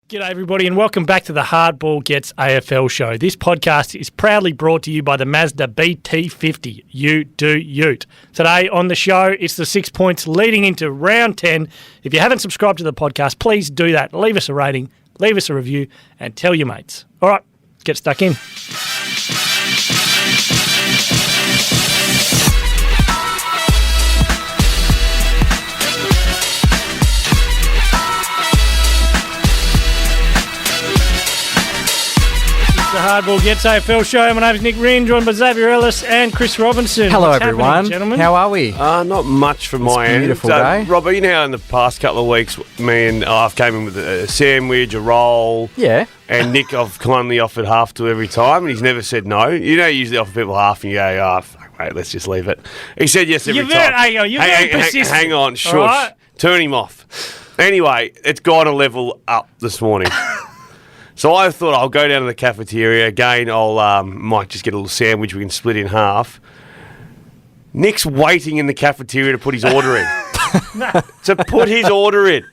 G'day everybody and welcome back to the Hardball Gets AFL show. This podcast is proudly brought to you by the Mazda BT50. You do ute. Today on the show, it's the 6 points leading into round 10. If you haven't subscribed to the podcast, please do that. Leave us a rating, leave us a review and tell your mates. All right, get stuck in. The Hardball Gets AFL show. My name is Nick Rynne, joined by Xavier Ellis and Chris Robinson. Hello, What's everyone. Gentlemen? How are we? Not much from my end. Beautiful day. Rob, you know how in the past couple of weeks, me and I've came in with a sandwich, a roll. Yeah. And Nick, I've kindly offered half to every time, and he's never said no. You know, you usually offer people half, and you go, fuck, mate, let's just leave it. He said yes every time. You're very persistent. Hang on, shush. Right. Turn him off. Anyway, it's got a level up this morning. So I thought I'll go down to the cafeteria again. I'll might just get a little sandwich we can split in half. Nick's waiting in the cafeteria to put his order in. To put his order in.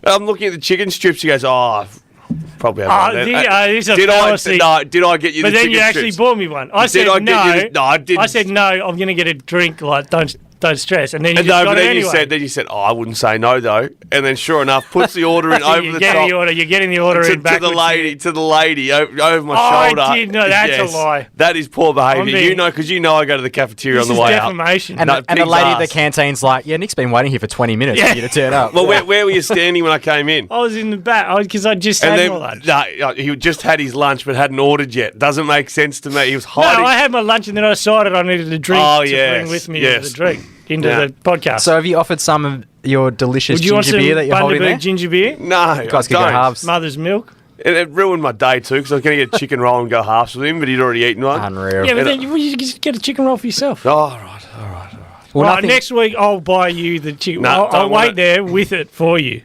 I'm looking at the chicken strips. He goes, probably have one. Did I get you but the chicken strips? But then you actually bought me one. I said no. I didn't. I said no. I'm going to get a drink. Like don't stress. And then you just no, got but it then anyway. you said, I wouldn't say no though. And then sure enough, puts the order in over the top. You're getting the order in back to the lady over my shoulder. I did not. That's a lie. That is poor behaviour. Because you know I go to the cafeteria on the way out. Defamation. And the lady at the canteen's like, yeah, Nick's been waiting here for 20 minutes for you to turn up. Well, where were you standing when I came in? I was in the back because I just had my lunch. No, he just had his lunch but hadn't ordered yet. Doesn't make sense to me. He was hiding. No, I had my lunch and then I decided I needed a drink to bring with me to the drink. Into the podcast. So have you offered some of your delicious ginger beer that you're holding there? Ginger beer? No, you guys could go halves. Mother's milk? It ruined my day too because I was going to get a chicken roll and go halves with him, but he'd already eaten one. Unreal. Yeah, but then you just get a chicken roll for yourself. All right. Well, next week I'll buy you the chicken. No, I'll wait there with it for you.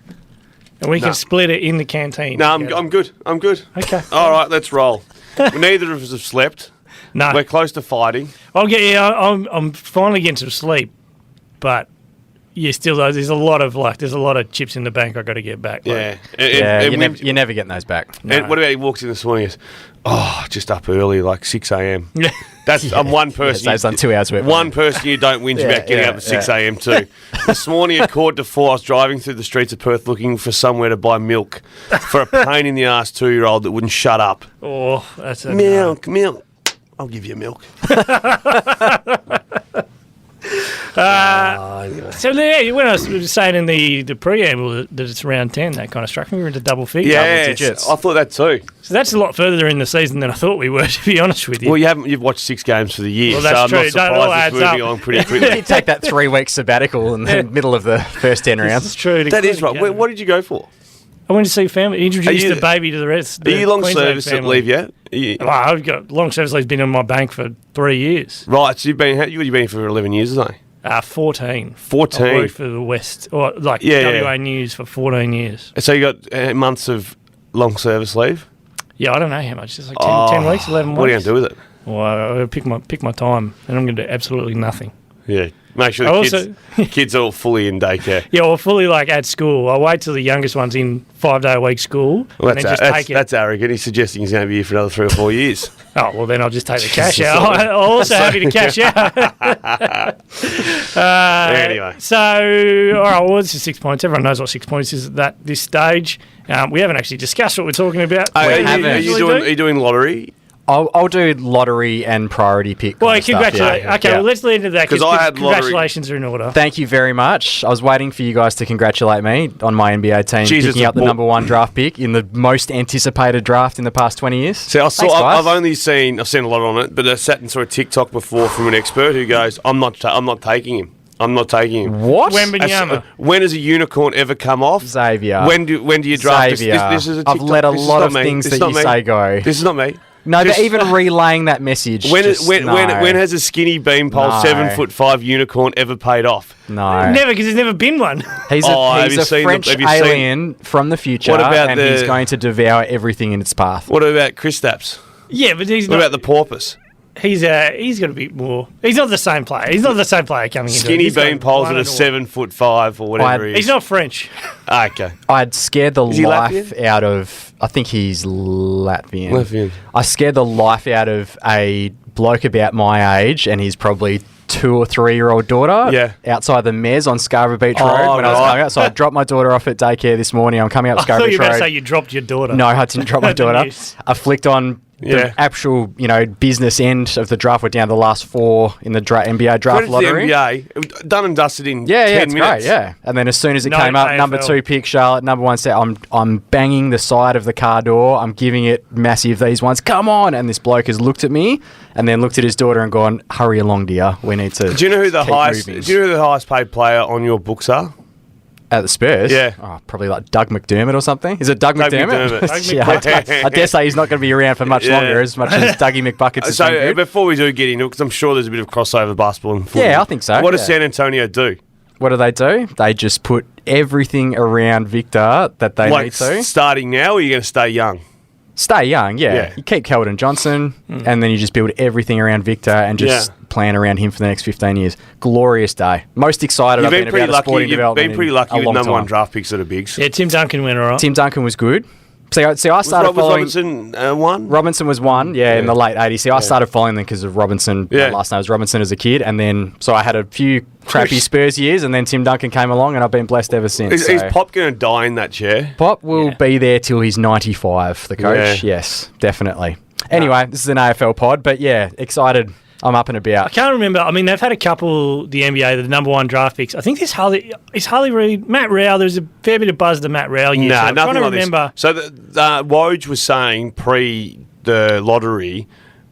And we can split it in the canteen. No, I'm good. Okay. All right, let's roll. Neither of us have slept. No. We're close to fighting. I'm finally getting some sleep. But still though, there's a lot of chips in the bank I got to get back. Yeah, you're never getting those back. No. And what about he walks in this morning and goes, just up early, like 6 a.m. Yeah. I'm one person. Saves on 2 hours work. One person you don't whinge about getting up at 6 a.m. too. This morning at 4:45, I was driving through the streets of Perth looking for somewhere to buy milk for a pain in the ass 2-year-old that wouldn't shut up. Oh, that's a milk. I'll give you milk. Anyway. So when I was saying in the preamble that it's round 10, that kind of struck me. We're into double figures. Yeah, double digits. I thought that too. So that's a lot further in the season than I thought we were, to be honest with you. Well, you've watched 6 games for the year, well, that's so I'm true. not surprised it's moving along pretty quickly. You take that 3-week sabbatical in the middle of the first 10 rounds. That's true. That is right. What did you go for? I went to see family. Introduced the baby to the rest. Are you long service leave yet? I've got long service leave. Been in my bank for 3 years. Right. So you've been for 11 years, isn't it? 14. 14. I worked for the West, or WA News for 14 years. So you got months of long service leave? Yeah, I don't know how much. It's like 10 weeks, 11 weeks. What are you going to do with it? Well, I'm going to pick my time, and I'm going to do absolutely nothing. Yeah. Make sure the kids are all fully in daycare. Yeah, or fully at school. I wait till the youngest one's in 5-day-a-week school and then just take it. That's arrogant. He's suggesting he's going to be here for another 3 or 4 years. Oh, well, then I'll just take the cash out. I'm also happy to cash out. Anyway. So, all right, well, this is 6 points. Everyone knows what 6 points is at this stage. We haven't actually discussed what we're talking about. Are you doing lottery? I'll do lottery and priority pick. Well, congratulations. Yeah. Okay, well, let's lead into that because congratulations are in order. Thank you very much. I was waiting for you guys to congratulate me on my NBA team picking up the number 1 draft pick in the most anticipated draft in the past 20 years. See, I've seen a lot on it, but I sat and saw a TikTok before from an expert who goes, I'm not taking him. I'm not taking him. What? When has a unicorn ever come off? Xavier. When do you draft? Xavier. This is a TikTok. I've let a lot of things that you say go. This is not me. No, but even relaying that message. When has a skinny beanpole 7'5" unicorn ever paid off? No, never, because there's never been one. He's a French alien from the future, he's going to devour everything in its path. What about Kristaps? Yeah, but what about the porpoise? he's got a bit more. He's not the same player. He's not the same player coming in. Skinny bean poles at a 7'5" or whatever he is. He's not French. Okay. I'd scared the life Latvian? out of. I think he's Latvian. Latvian. I scared the life out of a bloke about my age, and he's probably 2 or 3 year old daughter outside the Mez on Scarborough Beach Road when I was coming out. So I dropped my daughter off at daycare this morning. I'm coming up Scarborough Beach Road. I thought you were about to say you dropped your daughter. No, I didn't drop my daughter. I flicked on the actual, business end of the draft. We're down to the last 4 in the NBA draft lottery. The NBA, done and dusted in 10 it's minutes. great, yeah. And then as soon as it came up, AFL. number 2 pick, Charlotte, number 1 set, I'm banging the side of the car door. I'm giving it massive these ones. Come on! And this bloke has looked at me and then looked at his daughter and gone, "Hurry along, dear. We need to." Do you know who the keep highest? moving." Do you know who the highest paid player on your books are? At the Spurs? Yeah. Oh, probably like Doug McDermott or something. Is it Doug McDermott? McDermott. I dare say he's not going to be around for much longer, as much as Dougie McBuckets has been So good. before we do get into it, because I'm sure there's a bit of crossover basketball and football. Yeah, I think so. What does San Antonio do? What do? They just put everything around Victor that they need to. Starting now, or are you going to stay young? Stay young, yeah. You keep Keldon Johnson, and then you just build everything around Victor and just plan around him for the next 15 years. Glorious day. Most excited I've been about the sporting development. You've been pretty lucky in a with long number time. 1 draft picks that are bigs. Yeah, Tim Duncan went all right. Tim Duncan was good. See, I started Was following... Robinson 1? Robinson was 1, in the late 80s. See, I started following them because of Robinson. Yeah. My last name was Robinson as a kid, and then so I had a few crappy Spurs years, and then Tim Duncan came along, and I've been blessed ever since. Is Pop going to die in that chair? Pop will be there till he's 95, the coach. Yeah. Yes, definitely. Anyway, this is an AFL pod, but excited. I'm up and about. I can't remember. I mean, they've had a couple, the NBA, the number 1 draft picks. I think there's Harley Reid, Matt Rowell. There's a fair bit of buzz to Matt Rowell. No, I'm nothing trying to like remember. this. So Woj was saying pre the lottery,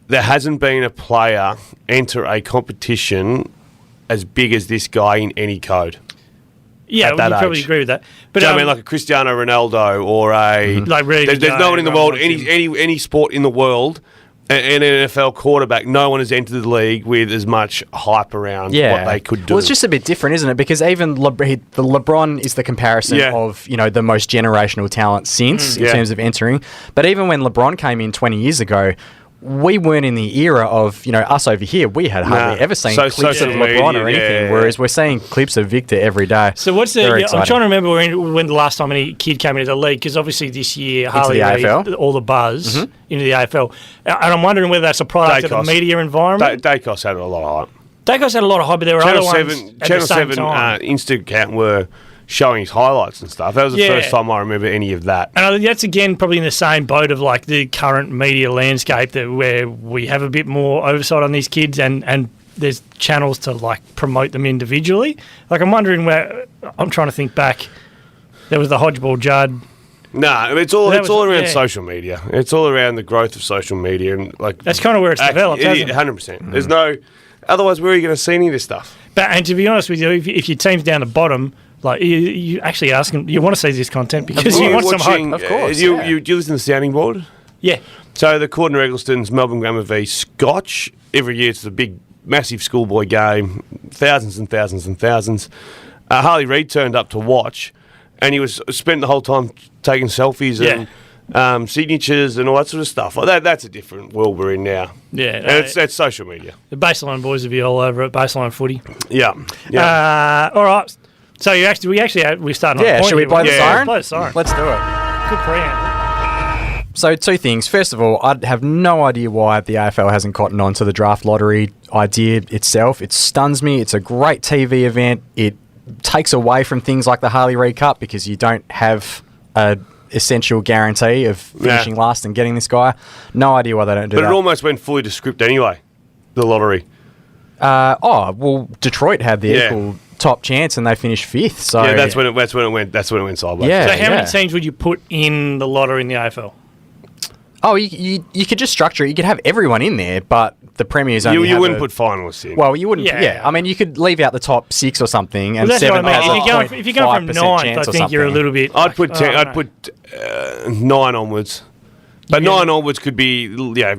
there hasn't been a player enter a competition as big as this guy in any code. Yeah, at that you probably age. agree with that. But Do you know what I mean, like a Cristiano Ronaldo or a like ready to there's go, no one in the everyone world, wants him. any sport in the world, an NFL quarterback, no one has entered the league with as much hype around what they could do. Well, it's just a bit different, isn't it? Because even the LeBron is the comparison of the most generational talent since in terms of entering. But even when LeBron came in 20 years ago, we weren't in the era of, us over here. We had hardly ever seen clips of LeBron or anything, whereas we're seeing clips of Victor every day. So what's the... I'm trying to remember when the last time any kid came into the league, because obviously this year, Harley Reid, all the buzz into the AFL. And I'm wondering whether that's a product of the media environment. Dacos had a lot of hype. Dacos had a lot of hype, but there were other ones at Channel the same 7 time. Instagram were showing his highlights and stuff. That was the first time I remember any of that. And that's, again, probably in the same boat of like the current media landscape where we have a bit more oversight on these kids and there's channels to like promote them individually. Like I'm wondering I'm trying to think back. There was the Hodgeball Judd. No, it's all around social media. It's all around the growth of social media and like that's kind of where it's developed, hasn't it? 100%. There's no... Otherwise, where are you going to see any of this stuff? And to be honest with you, if your team's down the bottom... Like you actually asking, you want to see this content because you want some hope. Of course. You listen to the sounding board? Yeah. So the Cordner Eggleston's Melbourne Grammar v Scotch. Every year it's a big, massive schoolboy game, thousands and thousands and thousands. Harley Reid turned up to watch, and he was spent the whole time taking selfies and signatures and all that sort of stuff. Like that's a different world we're in now. Yeah, and it's social media. The Baseline boys will be all over it. Baseline footy. Yeah. All right. So we're starting on a point. Should we play the siren? Play the siren. Let's do it. Good preamble. So 2 things. First of all, I have no idea why the AFL hasn't cottoned on to the draft lottery idea itself. It stuns me. It's a great TV event. It takes away from things like the Harley Reid Cup because you don't have a essential guarantee of finishing last and getting this guy. No idea why they don't do that. But it almost went fully to script anyway, the lottery. Detroit had the equal top chance and they finished 5th. So that's when it went sideways. So how many teams would you put in the lottery in the AFL? Oh, you could just structure it. You could have everyone in there, but the premiers only you wouldn't put finalists in. Well, you wouldn't. Yeah. I mean, you could leave out the top 6 or something, and that's 7 what I mean. has If you're going from 9th, I think you're a little bit. I'd put 9 onwards, but 9 onwards could be. Yeah,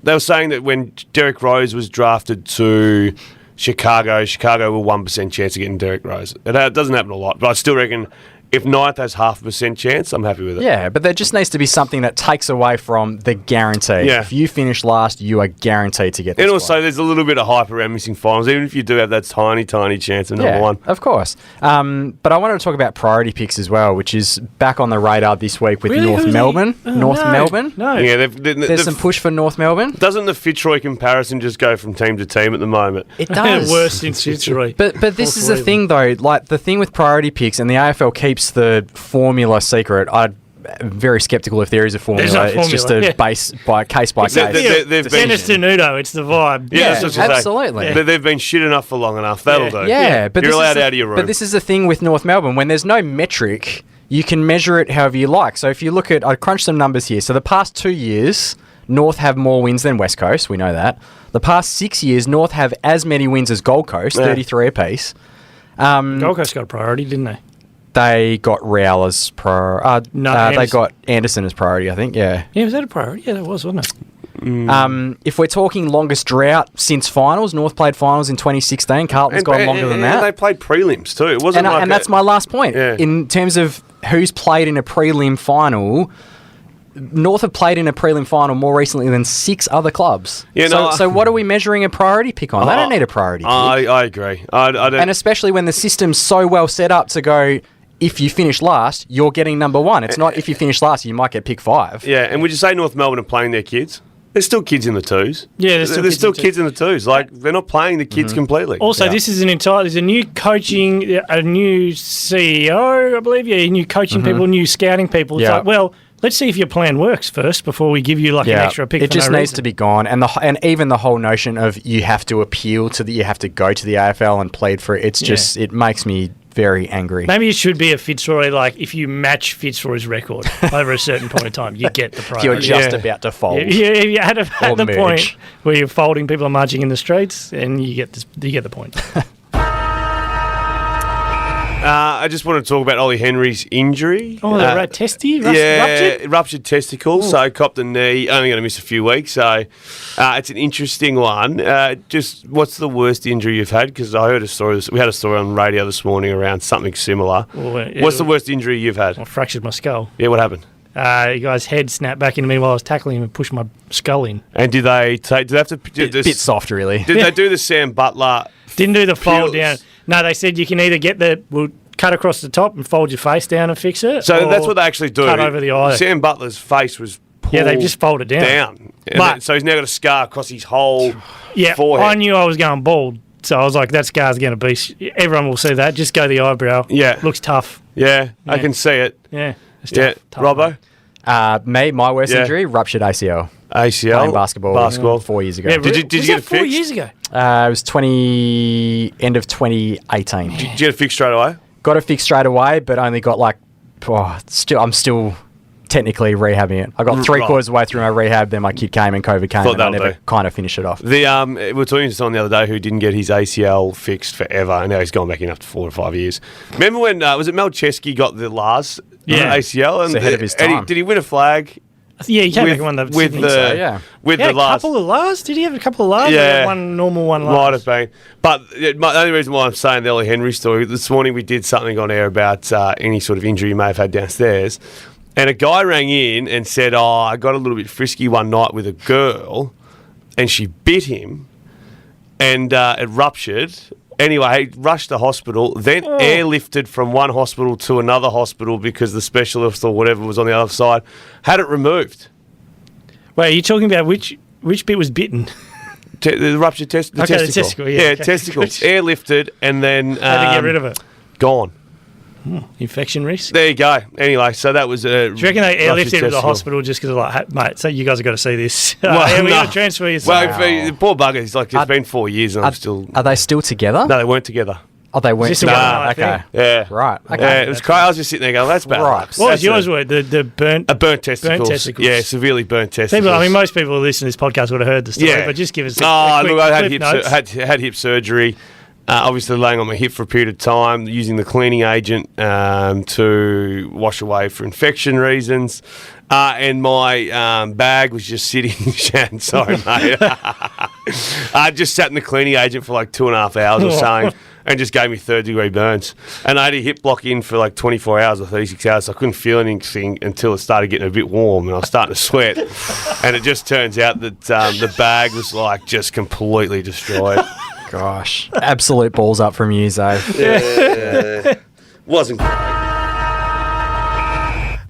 they were saying that when Derek Rose was drafted to Chicago were 1% chance of getting Derek Rose. It doesn't happen a lot, but I still reckon If Ninth has 0.5% chance, I'm happy with it. Yeah, but there just needs to be something that takes away from the guarantee. Yeah. If you finish last, you are guaranteed to get the And spot. also, there's a little bit of hype around missing finals, even if you do have that tiny, tiny chance of number one. Of course. But I wanted to talk about priority picks as well, which is back on the radar this week with Really? North Who's Melbourne. he? Oh, North no. Melbourne. No. Yeah, There's some push for North Melbourne. Doesn't the Fitzroy comparison just go from team to team at the moment? It does. Worse since Fitzroy. But this is the thing, though. Like, the thing with priority picks, and the AFL keeps the formula secret. I'm very sceptical if there is a formula. There's no It's just a formula, base by case by Except case. they've Send us to Nudo. It's the vibe. Yeah, Yeah, that's what you say. absolutely. But they've been shit enough for long enough. That'll do. Yeah, but You're this is allowed the- out of your room. But this is the thing with North Melbourne. When there's no metric, you can measure it however you like. So if you look at, I crunched some numbers here. So the past 2 years, North have more wins than West Coast. We know that. The past 6 years, North have as many wins as Gold Coast, 33 apiece. Gold Coast got a priority, didn't they? They got Real as they Anderson. got Anderson as priority, I think. Yeah. Yeah, was that a priority? Yeah, that was, wasn't it? If we're talking longest drought since finals, North played finals in 2016. Carlton's gone longer than that. And they played prelims too. It wasn't And that's my last point. Yeah. In terms of who's played in a prelim final, North have played in a prelim final more recently than 6 other clubs. Yeah, so what are we measuring a priority pick on? They don't need a priority pick. I agree. I don't. And especially when the system's so well set up to go, if you finish last, you're getting number one. It's not if you finish last, you might get pick 5. yeah, and would you say North Melbourne are playing their kids? There's still kids in the twos. Yeah, there's still kids in the twos. Like, they're not playing the kids completely. Also, this is there's a new coaching, a new CEO, I believe. Yeah, new coaching people, new scouting people. It's Yeah. like, well, let's see if your plan works first before we give you like an extra pick. It for just no needs reason. to be gone, and even the whole notion of you have to appeal to you have to go to the AFL and plead for it. It's just it makes me very angry. Maybe it should be a Fitzroy, like if you match Fitzroy's record over a certain point in time, you get the priority. You're just about to fold. If you had Or the merge. point where you're folding, people are marching in the streets, and you get the point. I just want to talk about Ollie Henry's injury. Oh, the testy ruptured? Ruptured testicle, so copped a knee. Only going to miss a few weeks, so it's an interesting one. Just what's the worst injury you've had? Because I heard a story. We had a story on radio this morning around something similar. What's the worst injury you've had? I fractured my skull. Yeah, what happened? You guy's head snapped back into me while I was tackling him and pushed my skull in. And did they have to? Bit soft, really. Did they do the Sam Butler? Didn't do the fold Peels. down. No, they said you can either we'll cut across the top and fold your face down and fix it. So or that's what they actually do. Cut over the eye. Sam Butler's face was pulled Yeah, they just fold it down. But- So he's now got a scar across his whole Yeah, forehead. I knew I was going bald, so I was like, that scar's going to be... Everyone will see that. Just go the eyebrow. Yeah. Looks tough. Yeah, I Yeah. can see it. Yeah. It's Yeah, tough, Robbo? mate. My worst Yeah. injury, ruptured ACL. ACL? Playing basketball 4 years ago. Yeah, Did you was get that it 4 fixed? years ago? It was end of 2018. Did you get it fixed straight away? Got it fixed straight away, but only got I'm still technically rehabbing it. I got 3/4 of the way through my rehab, then my kid came and COVID came, Thought and I that'll never do. kind of finished it off. We were talking to someone the other day who didn't get his ACL fixed forever, and now he's gone back in after 4 or 5 years. Remember when, was it Mel Chesky got the last ACL? And It's ahead of his and time. did he win a flag? Yeah, he came with, back and won the with Sydney. the so, yeah. with He had the a last couple of last. Did he have a couple of last? Yeah. Or one normal, one last. might have been. But the only reason why I'm saying the Ollie Henry story, this morning we did something on air about any sort of injury you may have had downstairs, and a guy rang in and said, I got a little bit frisky one night with a girl, and she bit him, and it ruptured. Anyway, he rushed to hospital, then airlifted from one hospital to another hospital because the specialist or whatever was on the other side had it removed. Wait, are you talking about which bit was bitten? The ruptured testicle. Okay, the testicle, yeah, okay. testicles. Good. Airlifted and then Had to get rid of it. gone. Infection risk. There you go. Anyway, so that was a. Do you reckon they airlifted him to the hospital just because like, hey, mate, so you guys have got to see this? Well, we no. got to transfer you. Well, Wow. the poor bugger, he's like, it's been 4 years and I'm still. Are they still together? No, they weren't together. Oh, they weren't Is this a together. one-night Okay. thing? Yeah. Right. Okay. Yeah, it was crazy. I was just sitting there going, that's bad. Right. What was That's yours? a Were the burnt? burnt testicles. testicles. Yeah, severely burnt testicles. People, I mean, most people who listen to this podcast would have heard the story, Yeah. but just give us a Oh, quick look, I had clip hip, notes. had hip surgery. Obviously, laying on my hip for a period of time, using the cleaning agent to wash away for infection reasons. And my bag was just sitting. Shan, sorry, mate. I just sat in the cleaning agent for like 2.5 hours or something. and just gave me 3rd-degree burns. And I had a hip block in for like 24 hours or 36 hours. So I couldn't feel anything until it started getting a bit warm, and I was starting to sweat. And it just turns out that the bag was like just completely destroyed. Gosh, absolute balls up from you, Zave. Yeah. Wasn't great.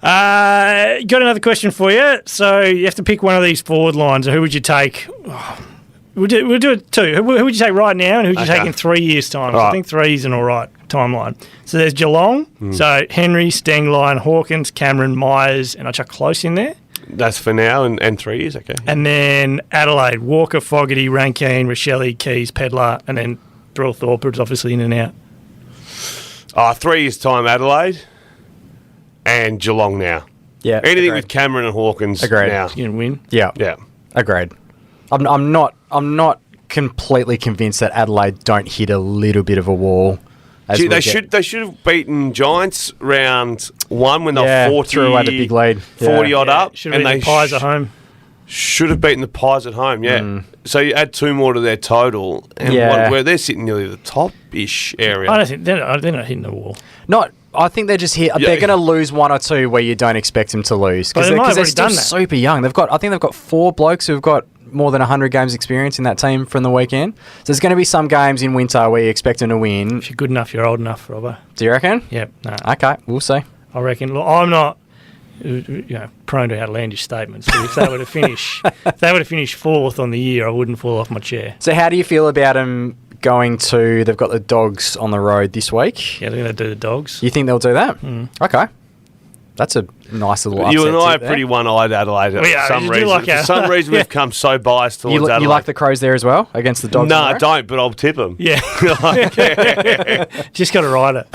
Got another question for you. So you have to pick one of these forward lines. Who would you take? We'll do it two. Who would you take right now, and who would you take in 3 years' time? Right. I think 3 is an all right timeline. So there's Geelong. So Henry, Stengline, Hawkins, Cameron, Myers, and I chuck Close in there. That's for now and 3 years, okay. And then Adelaide, Walker, Fogarty, Rankine, Rochelle, Keys, Pedlar, and then Brill Thorpe is obviously in and out. 3 years' time, Adelaide and Geelong now. Yeah, Anything agreed. with Cameron and Hawkins Agreed. now. You're going to win. Yeah. Agreed. I'm not completely convinced that Adelaide don't hit a little bit of a wall. Gee, they should have beaten Giants round 1 when they were 40, threw away the big lead. 40 odd up. Should have been the Pies at home. Should have beaten the Pies at home, yeah. So you add 2 more to their total, and where they're sitting nearly the top-ish area. I don't think they're not hitting the wall. I think they're just here. They're going to lose 1 or 2 where you don't expect them to lose But they might have they're already still done that. super young. I think they've got 4 blokes who've got more than 100 games experience in that team from the weekend. So there's going to be some games in winter where you expect them to win. If you're good enough, you're old enough, Robbo. Do you reckon? Yep. No. Okay, we'll see. I reckon. Look, I'm not, prone to outlandish statements. But if they were to finish, 4th on the year, I wouldn't fall off my chair. So how do you feel about them going to? They've got the Dogs on the road this week. Yeah, they're going to do the Dogs. You think they'll do that? Okay, that's a nice little upset. You and I are tip pretty there. one-eyed Adelaide for some reason. For some reason, we've come so biased towards Adelaide. You like the Crows there as well against the Dogs? No, I don't, but I'll tip them. Yeah. Just got to ride it.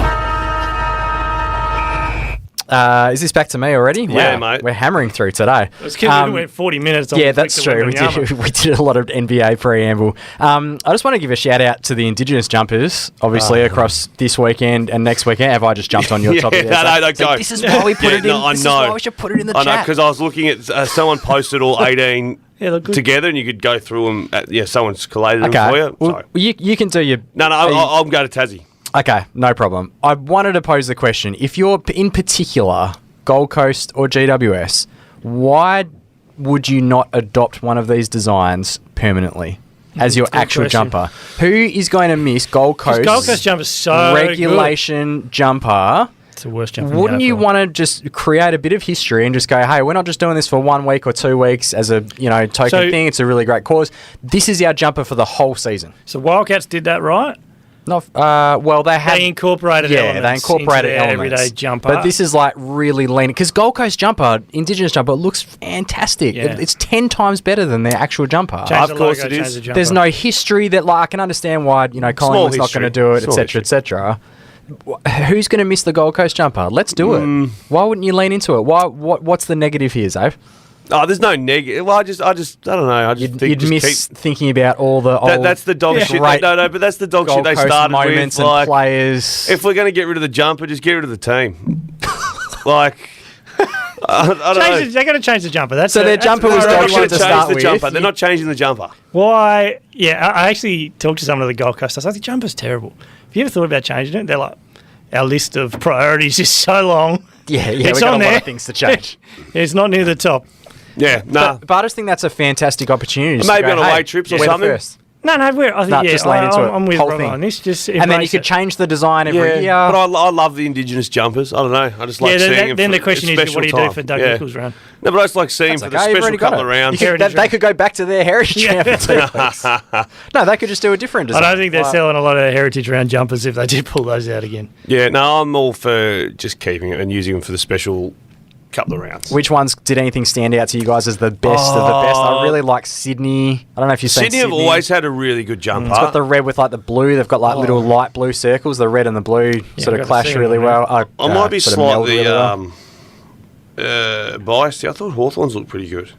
Is this back to me already? Yeah, Wow, mate. We're hammering through today. It's because we went 40 minutes on Yeah, the that's true. We Wimbledon did a lot of NBA preamble. I just want to give a shout out to the Indigenous jumpers, obviously across this weekend and next weekend. Have I just jumped on your topic? There? No, So go. this is why we put it in. I This know. is why we should put it in the I know, chat. because I was looking at someone posted all 18 Yeah, look good. together, and you could go through them. Someone's collated them Okay. for you. Well, Sorry. you can do your. No, I'll go to Tassie. Okay, no problem. I wanted to pose the question: if you're in particular Gold Coast or GWS, why would you not adopt one of these designs permanently as your Good actual question. jumper? Who is going to miss Gold Coast? Gold Coast jumper's so regulation jumper? It's the worst jumper. Wouldn't you want to just create a bit of history and just go, hey, we're not just doing this for 1 week or 2 weeks as a token thing. It's a really great cause. This is our jumper for the whole season. So Wildcats did that right. Not well, they incorporated elements. they incorporated into their elements. everyday jumper. But this is like really lean because Gold Coast jumper, Indigenous jumper, looks fantastic. Yeah. It's 10 times better than their actual jumper. Change Of the course logo, it change is. the jumper. There's no history that I can understand why Collingwood's not going to history. do it, Small etc., etc. Who's going to miss the Gold Coast jumper? Let's do it. Why wouldn't you lean into it? What's the negative here, Zave? Oh, there's no negative. Well, I just, I don't know. I just think You'd just miss keep. thinking about all the old That's the dog shit. great No, but that's the dog shit Gold they Coast started moments with. and Like, players. if we're going to get rid of the jumper, just get rid of the team. I don't know. They're going to change the jumper. That's So their jumper was They're dog not shit going to to change start the with. jumper. They're not changing the jumper. Why? Yeah, I actually talked to someone of the Gold Coast. I was like, the jumper's terrible. Have you ever thought about changing it? They're like, our list of priorities is so long. Yeah, It's we've got on a lot there. of things to change. It's not near the top. Yeah, nah. But I just think that's a fantastic opportunity. just to Maybe go, on hey, away trips or we're the something. first. No, I think just lean into it. I'm with Whole Rob thing. on this. Just And then you embrace could it. change the design every year. But I love the Indigenous jumpers. I don't know. I just like seeing then them. the question is, what do you do for Doug Nichols' round? No, but I just like seeing That's for okay, the you've special already got couple it. of rounds. Heritage They could go back to their heritage Yeah. round for 2 weeks. No, they could just do a different design. I don't think they're Like- selling a lot of heritage round jumpers if they did pull those out again. Yeah, no, I'm all for just keeping it and using them for the special couple of rounds. Which ones did anything stand out to you guys as the best of the best? I really like Sydney. I don't know if you've seen Sydney have always had a really good jumper. It's got the red with like the blue. They've got like little light blue circles. The red and the blue sort I've got of to clash see really them, well. I might be sort of meld slightly really well. biased. I thought Hawthorns looked pretty good.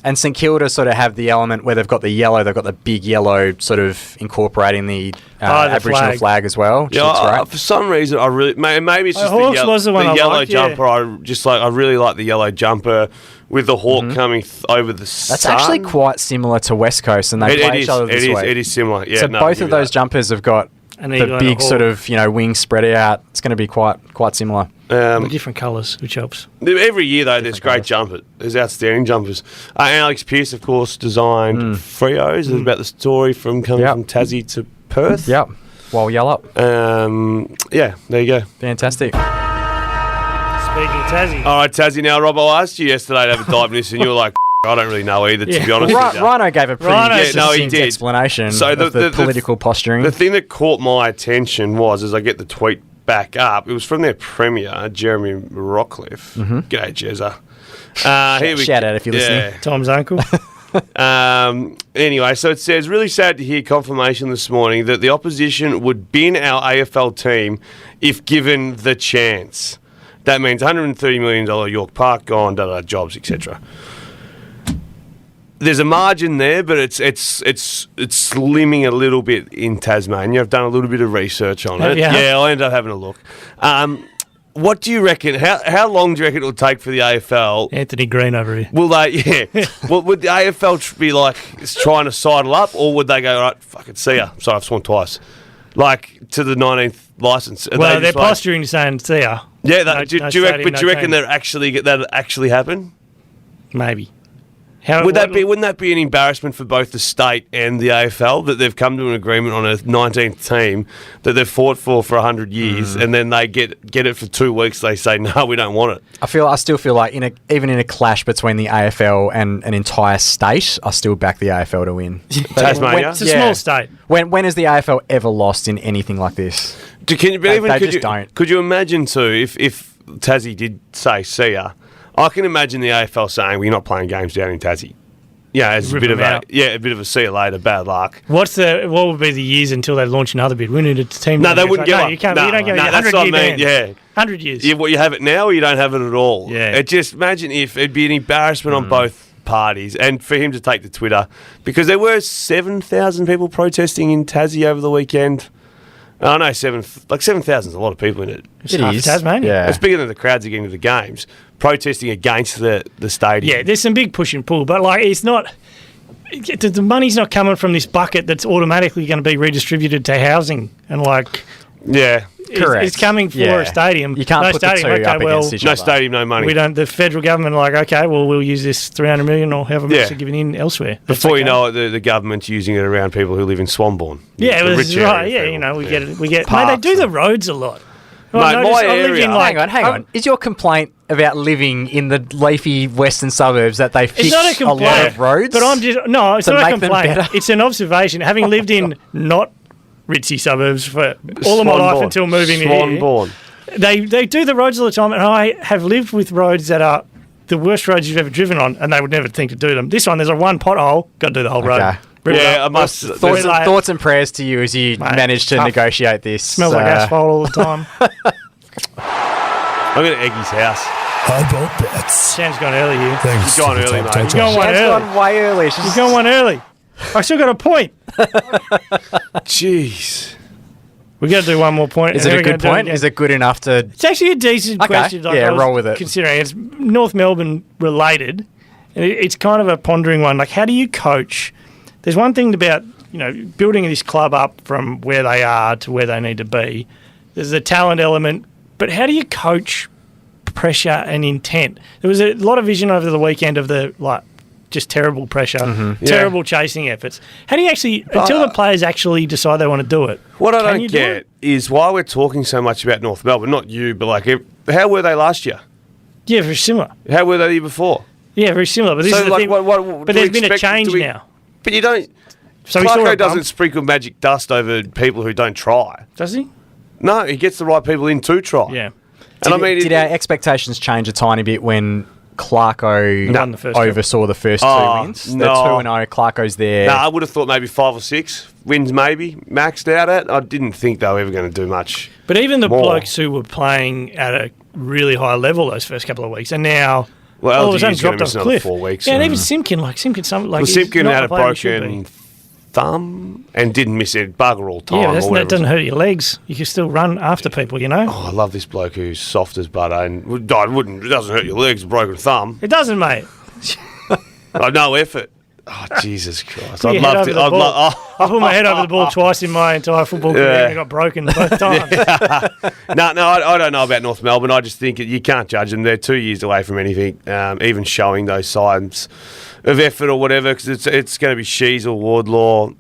And St Kilda sort of have the element where they've got the yellow. They've got the big yellow sort of incorporating the the Aboriginal flag as well. Which looks great. For some reason, I really maybe it's just Hawks was the one I yellow liked, yeah. jumper. I really like the yellow jumper with the hawk coming over the sun. That's actually quite similar to West Coast, and they play each other this week. It is similar. Yeah, So no, both give of me those that. jumpers have got And the big sort of, wings spread out. It's going to be quite similar. different colours, which helps. Every year, though, there's great jumpers. There's outstanding jumpers. Alex Pearce, of course, designed Frios. It's about the story from coming from Tassie to Perth. Yep. While yellow. Yeah, there you go. Fantastic. Speaking of Tassie. All right, Tassie. Now, Rob, I asked you yesterday to have a dive in this, and you were like, I don't really know either, to be honest with you. Rhino gave a pretty succinct explanation of the political posturing. The thing that caught my attention was, as I get the tweet back up, it was from their premier, Jeremy Rockcliffe. G'day, Jezza. Shout out if you're listening. Tom's uncle. Anyway, so it says, really sad to hear confirmation this morning that the opposition would bin our AFL team if given the chance. That means $130 million York Park gone, jobs, etc. There's a margin there, but it's slimming a little bit in Tasmania. I've done a little bit of research on it. Yeah, I ended up having a look. What do you reckon? How long do you reckon it will take for the AFL? Anthony Green over here. Will they? Yeah. Well, would the AFL be like trying to sidle up, or would they go, all right, fuck it, see ya? Sorry, I've sworn twice. Like to the 19th licence. Well, they're posturing saying see ya. Yeah, do you reckon that'll actually happen? Maybe. Wouldn't that be an embarrassment for both the state and the AFL that they've come to an agreement on a 19th team that they've fought for 100 years, and then they get it for 2 weeks? They say no, we don't want it. I still feel like even in a clash between the AFL and an entire state, I still back the AFL to win. Tasmania, it's a small state. When has the AFL ever lost in anything like this? Could you imagine too if Tassie did say see ya? I can imagine the AFL saying we're not playing games down in Tassie. Yeah, as a bit of a see you later, bad luck. What would be the years until they launch another bid? We need a team. No, they wouldn't get one. You don't get 100 what I years. mean. Yeah, 100 years. Yeah, you have it now, or you don't have it at all. Yeah. Imagine if it'd be an embarrassment on both parties, and for him to take to Twitter, because there were 7,000 people protesting in Tassie over the weekend. I know 7,000 is a lot of people in it. It is Tasmania. Yeah. It's bigger than the crowds are getting to the games, protesting against the stadium. Yeah, there's some big push and pull, but it's not. The money's not coming from this bucket that's automatically going to be redistributed to housing and Yeah, correct. It's coming for a stadium. You can't put stadium, the two up against each other. No stadium, no money. We don't. The federal government we'll use this 300 million or however much they're giving in elsewhere. Before you know it, the government's using it around people who live in Swanbourne. Yeah, that's right. Yeah, we get it. We get. Mate, they do the roads a lot. My area. Hang on. Is your complaint about living in the leafy western suburbs that they fix a lot of roads? But it's not a complaint. It's an observation. Having lived in not ritzy suburbs for all of my life until moving here, they do the roads all the time, and I have lived with roads that are the worst roads you've ever driven on, and they would never think to do them. This one, there's a one pothole, got to do the whole road. Yeah, I must. Thoughts and prayers to you as you manage to negotiate this. Smells like asphalt all the time. I'm going to Eggy's house. Highball bets. Sam's gone early here. Thanks. He's gone early, mate. He's gone one early. Gone way early. He's gone one early. I still got a point. Jeez. We got to do one more point. Is it a good point? Is it good enough to? It's actually a decent question. Roll with it. Considering it's North Melbourne related, and it's kind of a pondering one. Like, how do you coach? There's one thing about building this club up from where they are to where they need to be. There's the talent element, but how do you coach pressure and intent? There was a lot of vision over the weekend of just terrible pressure, terrible chasing efforts. How do you actually, until the players actually decide they want to do it? What I don't get is why we're talking so much about North Melbourne, not you, but how were they last year? Yeah, very similar. How were they the year before? Yeah, very similar. But this is the thing. But there's been a change now. But you don't. So Clarko doesn't sprinkle magic dust over people who don't try. Does he? No, he gets the right people in to try. Yeah. Did our expectations change a tiny bit when Clarko oversaw the first two wins? No. The 2-0, Clarko's there. No, I would have thought maybe 5 or 6 wins, maybe maxed out at. I didn't think they were ever going to do much. But even the blokes who were playing at a really high level those first couple of weeks, and now all of a sudden dropped off a cliff. 4 weeks. Yeah, and even Simpkin, Simpkin had a broken thumb and didn't miss it bugger all time. Yeah, that doesn't hurt your legs. You can still run after people, Oh, I love this bloke who's soft as butter and it doesn't hurt your legs, a broken thumb. It doesn't, mate. No effort. Oh, Jesus Christ. Put I'd your head love over to. the I'd ball. I put my head over the ball twice in my entire football career and it got broken both times. No, I don't know about North Melbourne. I just think you can't judge them. They're 2 years away from anything, even showing those signs of effort or whatever, because it's going to be Shees or Wardlaw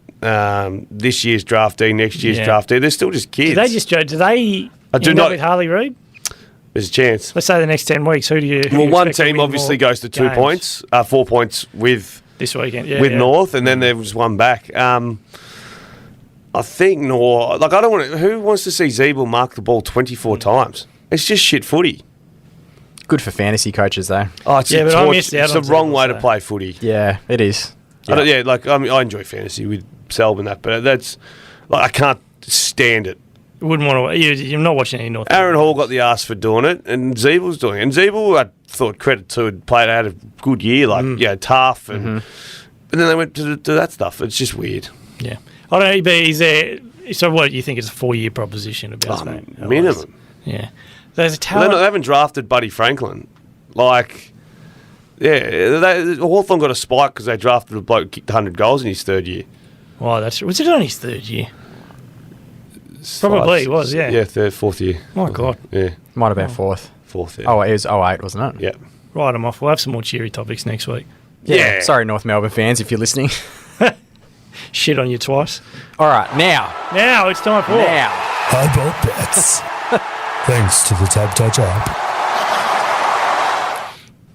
this year's draftee, next year's draftee. They're still just kids. Do they just judge? Do they end up with Harley Reid? There's a chance. Let's say the next 10 weeks. Who do you Well, one expect to team win obviously more goes to 2 games? points, 4 points with This weekend, North, and then there was one back. I think North. Like, I don't want to. Who wants to see Zeeble mark the ball 24 times? It's just shit footy. Good for fantasy coaches, though. Oh, it's Yeah, but I missed out It's on the wrong Zeeble, way so. to play footy. Yeah, it is. I enjoy fantasy with Selb and that, but that's like I can't stand it. Wouldn't want to. You're not watching any North. Aaron Hall got the arse for doing it, and Zeeble's doing it. And Zeeble, I thought credit to, had a good year, tough, and then they went to that stuff. It's just weird. Yeah, I don't know. But is there? So what you think is a 4-year proposition about that? Minimum. Yeah, there's a They talent. haven't drafted Buddy Franklin. Hawthorn got a spike because they drafted a bloke who kicked 100 goals in his third year. Oh, was it on his third year? Probably it was, yeah. Yeah, fourth year. My God. Yeah, Might have been fourth. fourth year. Oh, it was 08, wasn't it? Yeah. Write them off. We'll have some more cheery topics next week. Yeah. Sorry, North Melbourne fans, if you're listening. Shit on you twice. All right, now. Now it's time for Hardball bets. Thanks to the Tab Touch app.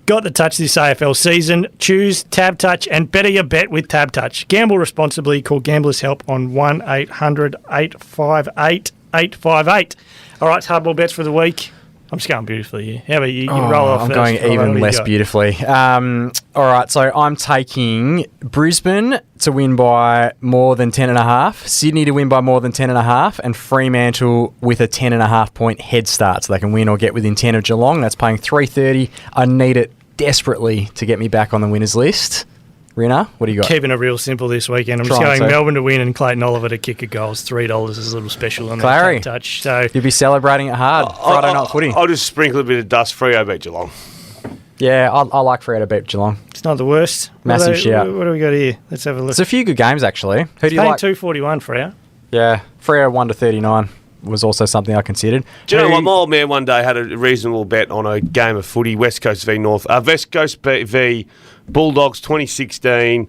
Got the touch this AFL season. Choose Tab Touch and better your bet with Tab Touch. Gamble responsibly. Call Gamblers Help on 1-800-858-858. All right, hardball bets for the week. I'm just going beautifully here. How about you? You roll off I'm first. going All right, what even do you less got? beautifully. All right, so I'm taking Brisbane to win by more than 10.5, Sydney to win by more than 10.5, and Fremantle with a 10.5 point head start so they can win or get within 10 of Geelong. That's paying $3.30. I need it desperately to get me back on the winners list. Rynne, what do you got? Keeping it real simple this weekend. I'm just Trying going to. Melbourne to win and Clayton Oliver to kick a goal. It's $3 is a little special on Clary. that Tab Touch. So You'll be celebrating it hard. Friday night footy. I'll just sprinkle a bit of dust. Freo beat Geelong. Yeah, I like Freo to beat Geelong. it's not the worst. Massive shout. What do we got here? Let's have a look. There's a few good games, actually. Who do you Paying like? $2.41 for you. Yeah, Freo 1-39 was also something I considered. Do you know Who- what? My old man one day had a reasonable bet on a game of footy, West Coast v North. West Coast v Bulldogs 2016.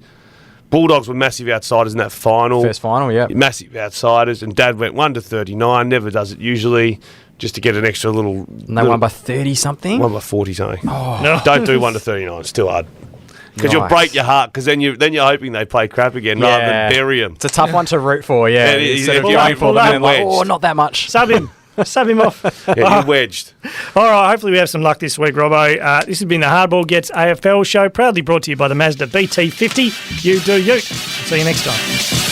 Bulldogs were massive outsiders in that final. First final, yeah. Massive outsiders, and Dad went 1-39. Never does it usually, just to get an extra little. And they won by 30-something? Won by 40 something. No. Don't do 1-39. It's too hard. Because you'll Nice. break your heart. Because then you're hoping they play crap again rather than bury them. It's a tough one to root for, yeah. Yeah, it is. Instead of Pull going up, for pull them up. and like, Wedged. not that much. Sub him. Sub him off. Yeah, you're wedged. All right, hopefully we have some luck this week, Robbo. This has been the Hardball Gets AFL show, proudly brought to you by the Mazda BT50. You do you. See you next time.